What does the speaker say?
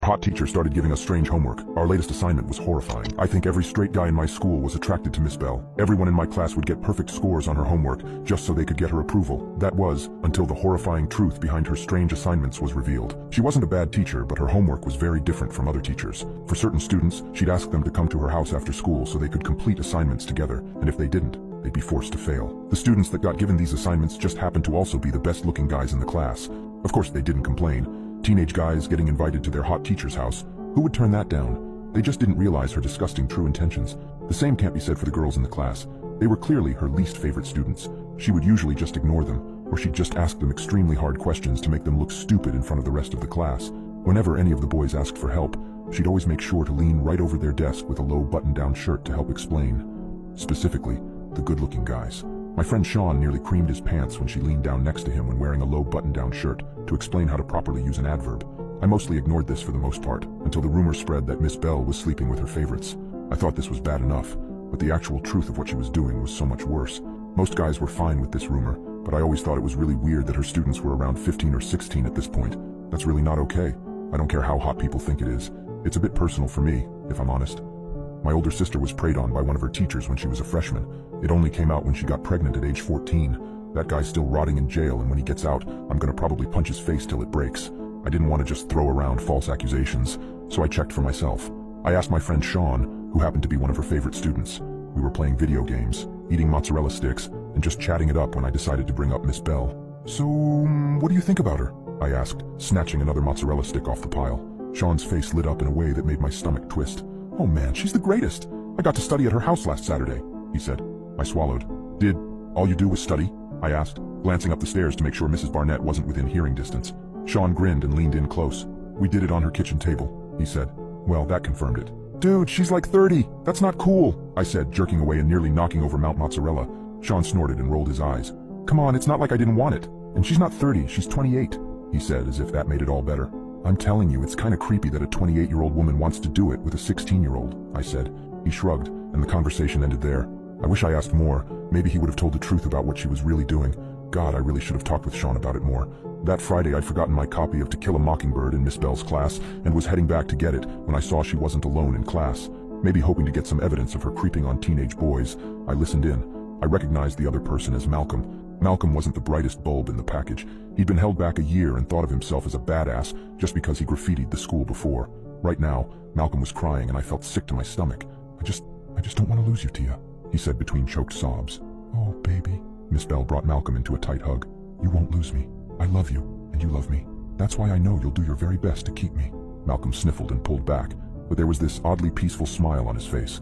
hot teacher started giving us strange homework. Our latest assignment was horrifying. I think every straight guy in my school was attracted to Miss Bell. Everyone in my class would get perfect scores on her homework just so they could get her approval. That was, until the horrifying truth behind her strange assignments was revealed. She wasn't a bad teacher, but her homework was very different from other teachers. For certain students, she'd ask them to come to her house after school so they could complete assignments together, and if they didn't, they'd be forced to fail. The students that got given these assignments just happened to also be the best-looking guys in the class. Of course, they didn't complain. Teenage guys getting invited to their hot teacher's house. Who would turn that down? They just didn't realize her disgusting true intentions. The same can't be said for the girls in the class. They were clearly her least favorite students. She would usually just ignore them, or she'd just ask them extremely hard questions to make them look stupid in front of the rest of the class. Whenever any of the boys asked for help, she'd always make sure to lean right over their desk with a low button-down shirt to help explain. Specifically, the good-looking guys. My friend Sean nearly creamed his pants when she leaned down next to him when wearing a low button-down shirt to explain how to properly use an adverb. I mostly ignored this for the most part, until the rumor spread that Miss Bell was sleeping with her favorites. I thought this was bad enough, but the actual truth of what she was doing was so much worse. Most guys were fine with this rumor, but I always thought it was really weird that her students were around 15 or 16 at this point. That's really not okay. I don't care how hot people think it is. It's a bit personal for me, if I'm honest. My older sister was preyed on by one of her teachers when she was a freshman. It only came out when she got pregnant at age 14. That guy's still rotting in jail, and when he gets out, I'm gonna probably punch his face till it breaks. I didn't want to just throw around false accusations, so I checked for myself. I asked my friend Sean, who happened to be one of her favorite students. We were playing video games, eating mozzarella sticks, and just chatting it up when I decided to bring up Miss Bell. So, what do you think about her? I asked, snatching another mozzarella stick off the pile. Sean's face lit up in a way that made my stomach twist. Oh man, she's the greatest. I got to study at her house last Saturday, he said. I swallowed. Did all you do was study? I asked, glancing up the stairs to make sure Mrs. Barnett wasn't within hearing distance. Sean grinned and leaned in close. We did it on her kitchen table, he said. Well, that confirmed it. Dude, she's like 30. That's not cool, I said, jerking away and nearly knocking over Mount Mozzarella. Sean snorted and rolled his eyes. Come on, it's not like I didn't want it. And she's not 30, she's 28, he said, as if that made it all better. I'm telling you, it's kinda creepy that a 28-year-old woman wants to do it with a 16-year-old, I said. He shrugged, and the conversation ended there. I wish I asked more. Maybe he would have told the truth about what she was really doing. God, I really should have talked with Sean about it more. That Friday, I'd forgotten my copy of To Kill a Mockingbird in Miss Bell's class and was heading back to get it when I saw she wasn't alone in class. Maybe hoping to get some evidence of her creeping on teenage boys, I listened in. I recognized the other person as Malcolm. Malcolm wasn't the brightest bulb in the package. He'd been held back a year and thought of himself as a badass just because he graffitied the school before. Right now, Malcolm was crying and I felt sick to my stomach. I just don't want to lose you, Tia, he said between choked sobs. Oh, baby. Miss Bell brought Malcolm into a tight hug. You won't lose me. I love you, and you love me. That's why I know you'll do your very best to keep me. Malcolm sniffled and pulled back, but there was this oddly peaceful smile on his face.